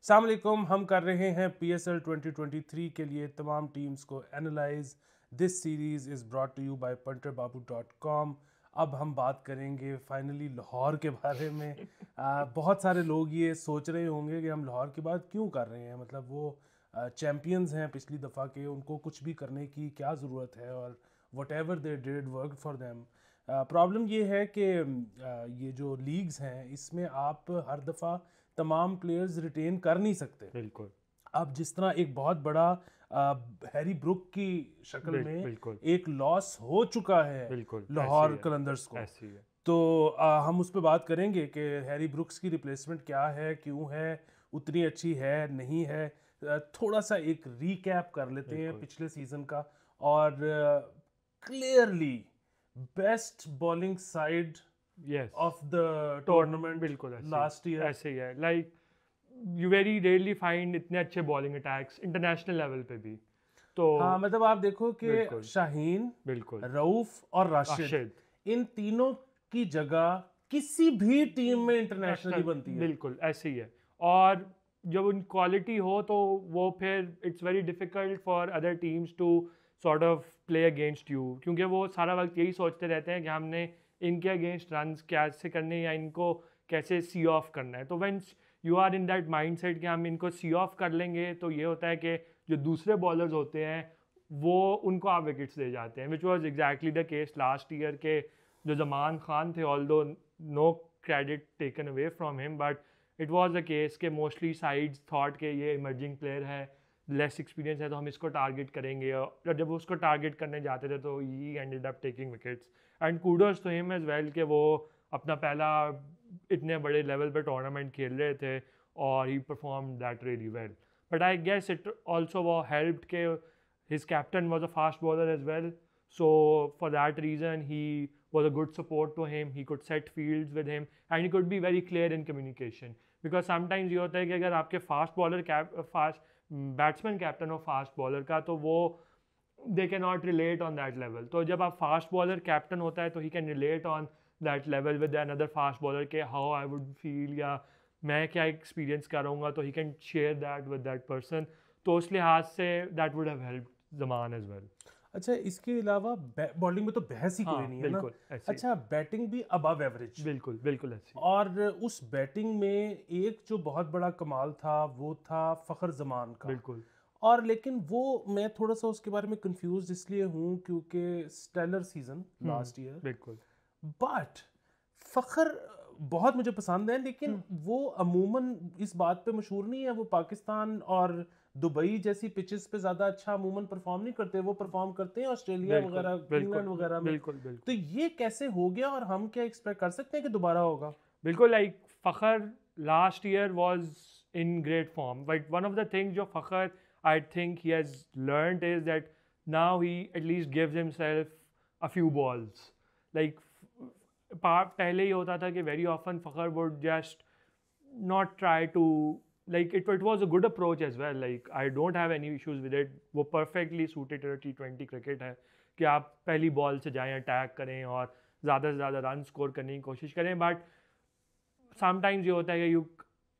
अस्सलाम वालेकुम। हम कर रहे हैं PSL 2023 के लिए तमाम टीम्स को analyse. This series is brought to you by punterbabu.com। अब हम बात करेंगे फाइनली लाहौर के बारे में। बहुत सारे लोग ये सोच रहे होंगे कि हम लाहौर की बात क्यों कर रहे हैं, मतलब वो चैम्पियंस हैं पिछली दफ़ा के, उनको कुछ भी करने की क्या ज़रूरत है, और what ever they did work for them. Problem ये है कि ये जो लीग्स हैं इसमें आप हर दफ़ा तमाम प्लेयर्स रिटेन कर नहीं सकते। बिल्कुल अब जिस तरह एक बहुत बड़ा हैरी ब्रुक की शक्ल में बिल्कुल एक लॉस हो चुका है बिल्कुल ऐसे ही लाहौर है। कलंदर्स को, ऐसे ही है। तो हम उस पर बात करेंगे कि हैरी ब्रुक्स की रिप्लेसमेंट क्या है, क्यों है, उतनी अच्छी है नहीं है। थोड़ा सा एक रीकैप कर लेते हैं बिल्कुल पिछले सीज़न का। और clearly best bowling side yes of the tournament बिल्कुल ऐसे ही लास्ट ईयर। ऐसे ही है। Like you very rarely find इतने अच्छे बॉलिंग अटैक्स इंटरनेशनल लेवल पे भी। तो हाँ, मतलब आप देखो कि बिल्कुल शाहीन, बिल्कुल रऊफ और राशिद, राशिद इन तीनों की जगह किसी भी टीम में इंटरनेशनली नेशनल बनती है। बिल्कुल ऐसे ही है। और जब उन क्वालिटी हो तो वो फिर it's very difficult for other teams to sort of play against you, क्योंकि वो सारा वक्त यही सोचते रहते हैं कि हमने इनके अगेंस्ट रन कैसे करने या इनको कैसे सी ऑफ करना है। तो once you are in that mind set कि हम इनको सी ऑफ कर लेंगे, तो ये होता है कि जो दूसरे बॉलर्स होते हैं वो उनको आप विकेट्स दे जाते हैं, which was exactly the case last year के। जो जमान खान थे, although no credit taken away from him, but it was a case के mostly sides thought कि ये emerging player है, less experience है, तो हम इसको target करेंगे। और जब वो उसको target करने जाते थे तो he ended up taking wickets, and kudos to him as well कि वो अपना पहला इतने बड़े लेवल पे टूर्नामेंट खेल रहे थे और he performed that really well. But I guess it also helped कि his captain was a fast bowler as well, so for that reason he was a good support to him. He could set fields with him and he could be very clear in communication, because sometimes ये होता है कि अगर आपके fast bowler fast batsman captain हो fast bowler का, तो वो they can not relate on that level. तो जब आप फास्ट बॉलर कैप्टन होता है तो he can relate on that level with another fast bowler के हाउ आई वुड फील या मैं क्या एक्सपीरियंस करूँगा, तो he can share that with that person. तो उस लिहाज से that would have help Zaman as well. अच्छा, इसके अलावा बॉलिंग में तो बहस ही कोई हाँ नहीं है ना। बिल्कुल ऐसे अच्छा, बैटिंग भी अबव एवरेज। बिल्कुल बिल्कुल ऐसे और उस बैटिंग में एक जो बहुत बड़ा कमाल था वो था फ़खर जमान का। बिल्कुल और लेकिन वो मैं थोड़ा सा उसके बारे में कंफ्यूज इसलिए हूँ क्योंकि स्टेलर सीजन लास्ट ईयर, बिल्कुल बट फ़खर बहुत मुझे पसंद है, लेकिन वो अमूमन इस बात पे मशहूर नहीं है। वो पाकिस्तान और दुबई जैसी पिचेस पे ज़्यादा अच्छा अमूमन परफॉर्म नहीं करते, वो परफॉर्म करते हैं ऑस्ट्रेलिया बिल्कुल वगैरह, बिल्कुल इंग्लैंड वगैरह में। बिल्कुल तो बिल्कुल ये कैसे हो गया, और हम क्या एक्सपेक्ट कर सकते हैं कि दोबारा होगा? बिल्कुल। Like Fakhar last year was in great form, but one of the things जो Fakhar I think he has learned is that now he at least gives himself a few balls. Like पहले ही होता था कि very often Fakhar would just not try to, like it was a good approach as well. Like I don't have any issues with it. वो perfectly suited to T20 cricket है कि आप पहली बॉल से जाएं, अटैक करें और ज़्यादा से ज़्यादा रन स्कोर करने की कोशिश करें। बट समटाइम्स ये होता है कि यू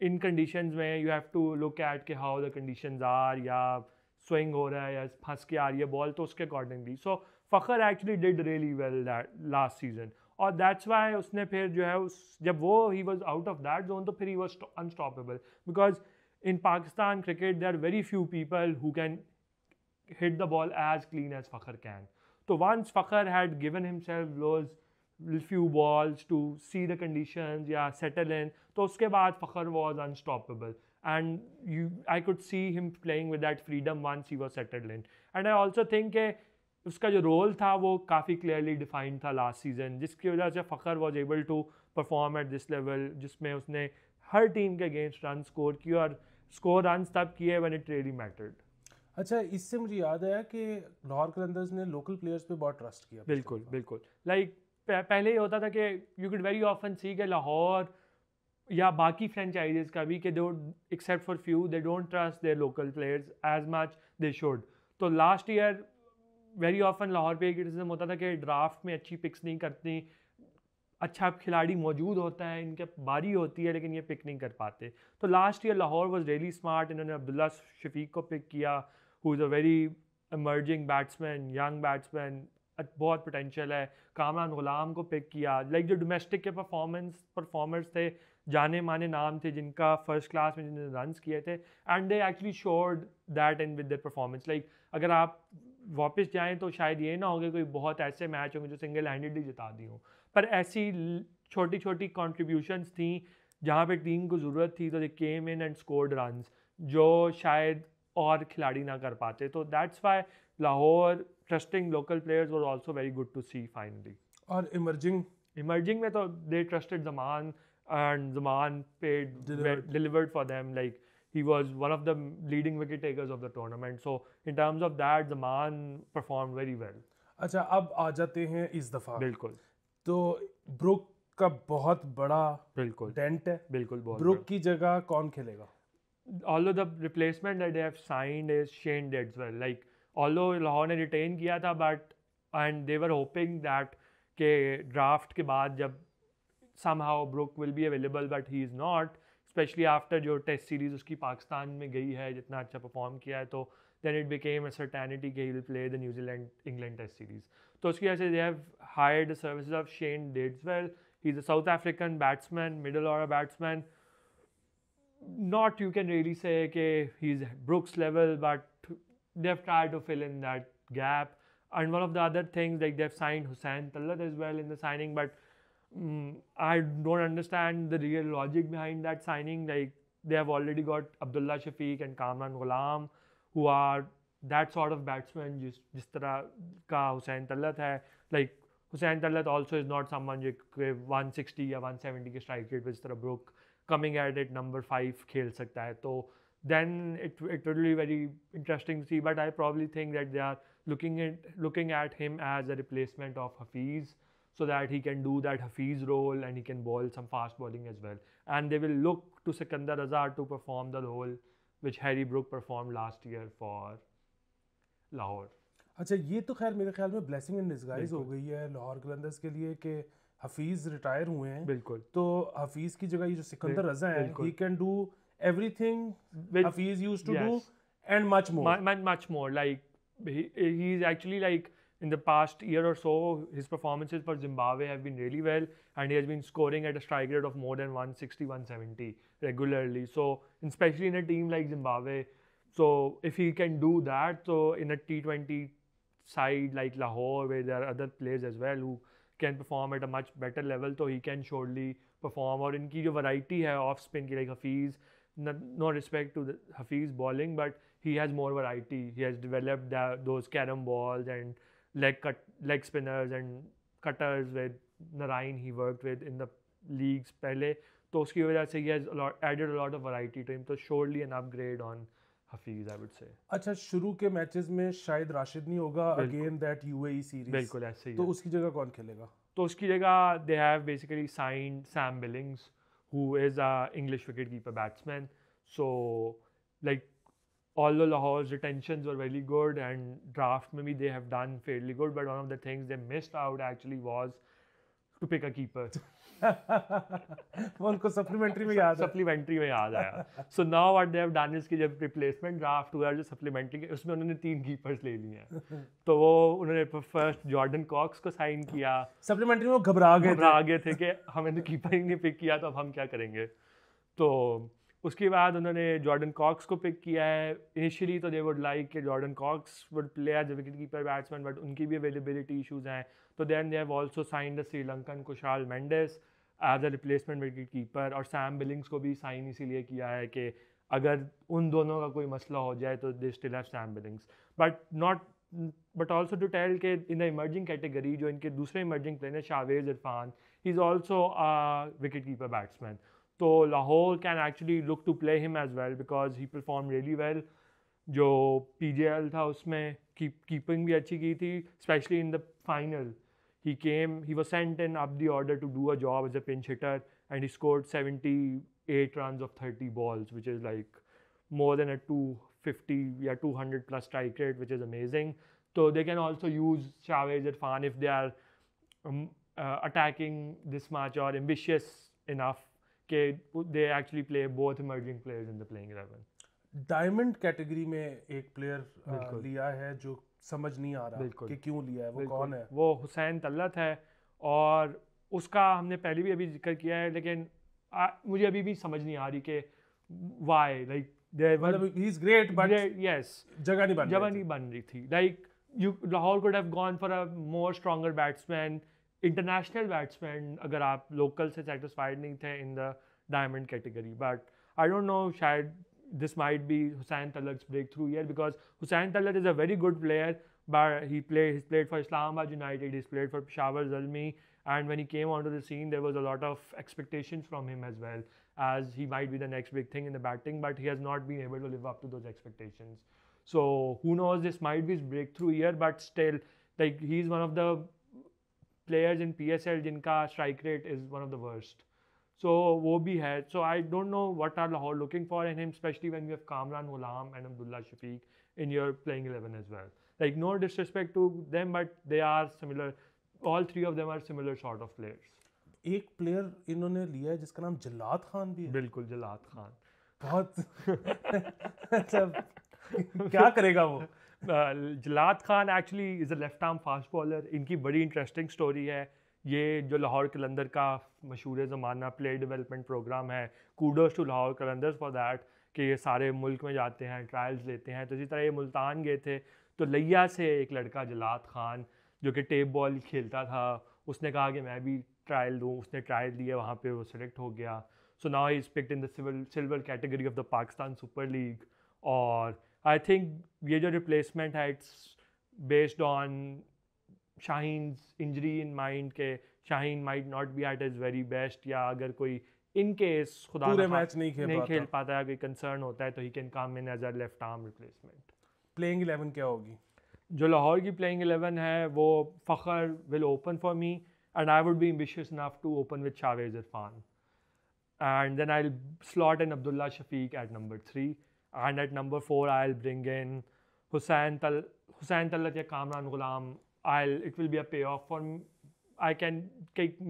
इन कंडीशंस में you have to look at कि हाउ द कंडीशंस आर, या स्विंग हो रहा है या फंस के आ रही है बॉल, तो उसके accordingly so Fakhar actually did really well that last season. और दैट्स वाई उसने फिर जो है उस जब वो he was out of that zone, तो फिर he was unstoppable, because in Pakistan cricket there are very few people who can hit the ball as clean as Fakhar can. So once Fakhar had given himself those few balls to see the conditions, yeah, settle in, तो उसके बाद Fakhar was unstoppable, and I could see him playing with that freedom once he was settled in. And I also think कि उसका जो role था वो काफ़ी clearly defined था लास्ट सीजन, जिसकी वजह से Fakhar was able to perform at this level, जिसमें उसने हर टीम के अगेंस्ट रन स्कोर किए और स्कोर रन तब किए व्हेन इट रियली मैटर्ड। अच्छा, इससे मुझे याद आया कि लाहौर कलंदर्स ने लोकल प्लेयर्स पे बहुत ट्रस्ट किया पिछली बिल्कुल दफा। बिल्कुल। लाइक पहले ही होता था कि you could very often see कि लाहौर या बाकी फ्रेंचाइजेस का भी कि though except for few they don't trust their local players as much they should. तो last year very often Lahore पे क्रिटिसिज्म होता था कि ड्राफ्ट में अच्छी पिक्स नहीं करती, अच्छा खिलाड़ी मौजूद होता है, इनके बारी होती है लेकिन ये पिक नहीं कर पाते। तो last year Lahore was really smart, इन्होंने अब्दुल्ला शफीक को पिक किया, who is a very emerging batsman, young batsman, बहुत पोटेंशियल है। कामरान गुलाम को पिक किया, लाइक जो डोमेस्टिक के परफॉर्मर्स थे, जाने माने नाम थे जिनका फर्स्ट क्लास में जिन्होंने रन्स किए थे, and they actually showed that in with their performance. Like अगर आप वापस जाएं तो शायद ये ना होंगे कोई बहुत ऐसे मैच होंगे जो सिंगल हैंडेडली जिता दी हों, पर ऐसी छोटी छोटी कॉन्ट्रीब्यूशंस थी जहाँ पे टीम को ज़रूरत थी तो they came in and scored runs, जो शायद और खिलाड़ी ना कर पाते। तो that's why Lahore trusting local players was also very good to see finally. और इमर्जिंग में तो they trusted Zaman, and Zaman paid delivered for them, like he was one of the leading wicket takers of the tournament, so in terms of that Zaman performed very well। अच्छा, अब आ जाते हैं इस दफ़ा। बिल्कुल तो ब्रुक का बहुत बड़ा बिल्कुल डेंट है, बिल्कुल बहुत ब्रुक की जगह कौन खेलेगा? although the replacement that they have signed is Shane Dedswell, like although Lahore ने retain किया था, but and they were hoping that के draft के बाद जब somehow Brook will be available, but he is not, especially after जो test series उसकी पाकिस्तान में गई है, जितना अच्छा परफॉर्म किया है, तो then it became a certainty कि he will play the New Zealand England test series. तो उसकी वजह से they have hired the services of Shane Dedswell। He's a South African batsman, middle order batsman, not you can really say कि he's Brooks level, but they've tried to fill in that gap। And one of the other things, like they've signed Hussain Tallat as well in the signing, but I don't understand the real logic behind that signing. Like they have already got Abdullah Shafiq and Kamran Ghulam, who are that sort of batsman जिस तरह का हुसैन तल्लत है। Like Hussain तल्लत also is not someone जो 160 या 170 के strike rate पे जिस तरह book coming at it number 5 खेल सकता है। तो then it will be very interesting to see, but I probably think that they are looking at him as a replacement of Hafiz, so that he can do that Hafiz role and he can bowl some fast bowling as well. And they will look to Sikandar Azhar to perform the role which Harry Brook performed last year for Lahore। अच्छा, ये तो खैर मेरे ख्याल में blessing in disguise हो गई है लाहौर कलंदर्स के लिए कि हफीज़ रिटायर हुए हैं। बिल्कुल। तो हफीज़ की जगह ये जो सिकंदर रज़ा है, he can do everything Hafeez used to do and much more. Like he is actually, like, in the past year or so, his performances for Zimbabwe have been really well, and he has been scoring at a strike rate of more than 160, 170 regularly. So, especially in a team like Zimbabwe, so if he can do that, so in a T20 side like Lahore, where there are other players as well who can perform at a much better level, so he can surely perform। और इनकी जो variety है off spin की, like Hafiz, no respect to the Hafiz bowling, but he has more variety। He has developed those carom balls and leg spinners and cutters with Narain he worked with in the leagues पहले, तो उसकी वजह से he has added a lot of variety to him, तो surely an upgrade on Hafiz, I would say। अच्छा, शुरू के matches में शायद राशिद नहीं होगा अगेन दैट यूएई सीरीज, बिल्कुल ऐसे ही तो है। उसकी जगह कौन खेलेगा? तो उसकी जगह they have basically signed Sam Billings, who is a English wicketkeeper batsman। So like although Lahore's retentions were very good and draft maybe they have done fairly good, but one of the things they missed out actually was to pick a keeper। वो उनको supplementary में याद आया। So now what they have done is कि जब replacement draft हुआ जो supplementary उसमें उन्होंने 3 कीपर्स ले लिए हैं। तो वो उन्होंने फर्स्ट जॉर्डन कॉक्स को साइन किया। सप्लीमेंट्री में वो घबरा गए थे कि हमें तो कीपर ही नहीं पिक किया, तो अब हम क्या करेंगे। तो उसके बाद उन्होंने जॉर्डन कॉक्स को पिक किया है। इनिशियली तो दे वुड लाइक कि Jordan Cox would play as a wicket keeper batsman, but उनकी भी अवेलेबिलिटी इशूज़ हैं। तो then they have also signed the Sri Lankan Kushal Mendis as a replacement wicket keeper, और सैम बिलिंग्स को भी साइन इसीलिए किया है कि अगर उन दोनों का कोई मसला हो जाए तो they still have Sam Billings. But also to tell के इन द इमर्जिंग कैटेगरी जो इनके दूसरे इमर्जिंग प्लेयर हैं Shavez Irfan, he is also a wicket keeper batsman. तो Lahore can actually look to play him as well because he perform really well. जो PJL था उसमें keeping भी अच्छी की थी, specially in the final. He was sent in up the order to do a job as a pinch hitter, and he scored 78 runs of 30 balls, which is like more than a 250 या 200 plus strike rate, which is amazing. So they can also use Shawez Irfan if they are attacking this much or ambitious enough that they actually play both emerging players in the playing 11. Diamond category में एक player बिल्कुल लिया है जो समझ नहीं आ रहा बिल्कुल कि क्यों लिया है, वो बिल्कुल कौन है? वो हुसैन तल्लत है और उसका हमने पहले भी अभी जिक्र किया है, लेकिन मुझे अभी भी समझ नहीं आ रही कि वाई लाइक मतलब he is great but yes जगह नहीं बन जगह रही नहीं बन रही थी. Like you Lahore could have gone for a more stronger batsman, international batsman, अगर आप लोकल से सेटिस्फाइड नहीं थे in the diamond category. But I don't know, शायद this might be Hussain Tallat's breakthrough year, because Hussain Tallat is a very good player, but he's played for Islamabad United, he's played for Peshawar Zalmi, and when he came onto the scene there was a lot of expectations from him as well, as he might be the next big thing in the batting, but he has not been able to live up to those expectations. So who knows, this might be his breakthrough year, but still, like, he's one of the players in PSL jinka strike rate is one of the worst. So वो भी है. So I don't know what are Lahore looking for in him, especially when you have Kamran Ghulam and Abdullah Shafiq in your playing 11 as well. Like, no disrespect to them, but they are similar. All three of them are similar sort of players. एक player इन्होंने लिया है जिसका नाम जलाद खान भी है. बिल्कुल जलाद खान बहुत मतलब क्या करेगा वो? Jalad Khan actually is a left arm fast bowler. इनकी बड़ी इंटरेस्टिंग स्टोरी है. ये जो लाहौर कलंदर का मशहूर ज़माना प्लेयर डेवलपमेंट प्रोग्राम है, kudos to Lahore Qalandars for that, कि ये सारे मुल्क में जाते हैं, ट्रायल्स लेते हैं. तो इसी तरह ये मुल्तान गए थे, तो लिया से एक लड़का जलाद खान जो कि टेप बॉल खेलता था, उसने कहा कि मैं भी ट्रायल दूँ. उसने ट्रायल दिया, वहाँ पे वो सेलेक्ट हो गया. So now he is picked in the silver category of the Pakistan super league. और आई थिंक ये जो रिप्लेसमेंट है, it's based on Shaheen's injury in mind, के Shaheen might not be at his very best, या अगर कोई इन केस खुदा पूरे मैच नहीं खेल पाता है, कोई कंसर्न होता है, तो he can come in as a left arm replacement. Playing 11 क्या होगी? जो लाहौर की प्लेइंग 11 है वो Fakhar will open for me, and I would be ambitious enough to open with Shahvez Irfan, and then I'll slot in Abdullah Shafiq at number 3, and at number 4 I'll bring in Hussain Tallat या Kamran Ghulam. It will be a payoff for me. I can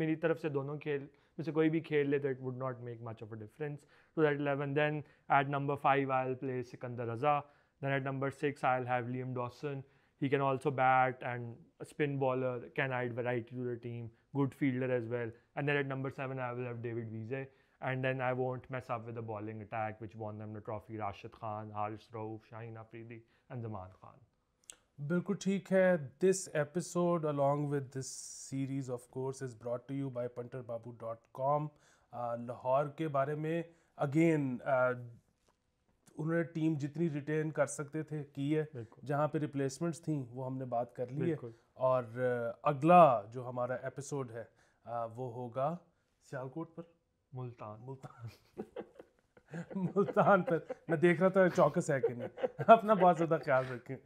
मेरी तरफ से दोनों खेल में से कोई भी खेल ले, तो it would not make much of a difference to that 11. Then at number 5 I'll play Sikandar Raza. Then at number 6 I'll have Liam Dawson. He can also bat and a spin bowler, can add variety to the team, good fielder as well. And then at number 7 I will have David Wiese. And then I won't mess up with the bowling attack, which won them the trophy: Rashid Khan, Haris Rauf, Shaheen Afridi and Zaman Khan. बिल्कुल ठीक है. This episode along with this series of course is brought to you by punterbabu.com. Lahore के बारे में again उन्होंने team जितनी retain कर सकते थे की है, जहाँ पे रिप्लेसमेंट्स थी वो हमने बात कर ली है. और अगला जो हमारा एपिसोड है वो होगा सियालकोट पर, मुल्तान मुल्तान पर. मैं देख रहा था चौकस है कि नहीं. अपना बहुत ज़्यादा ख्याल रखें.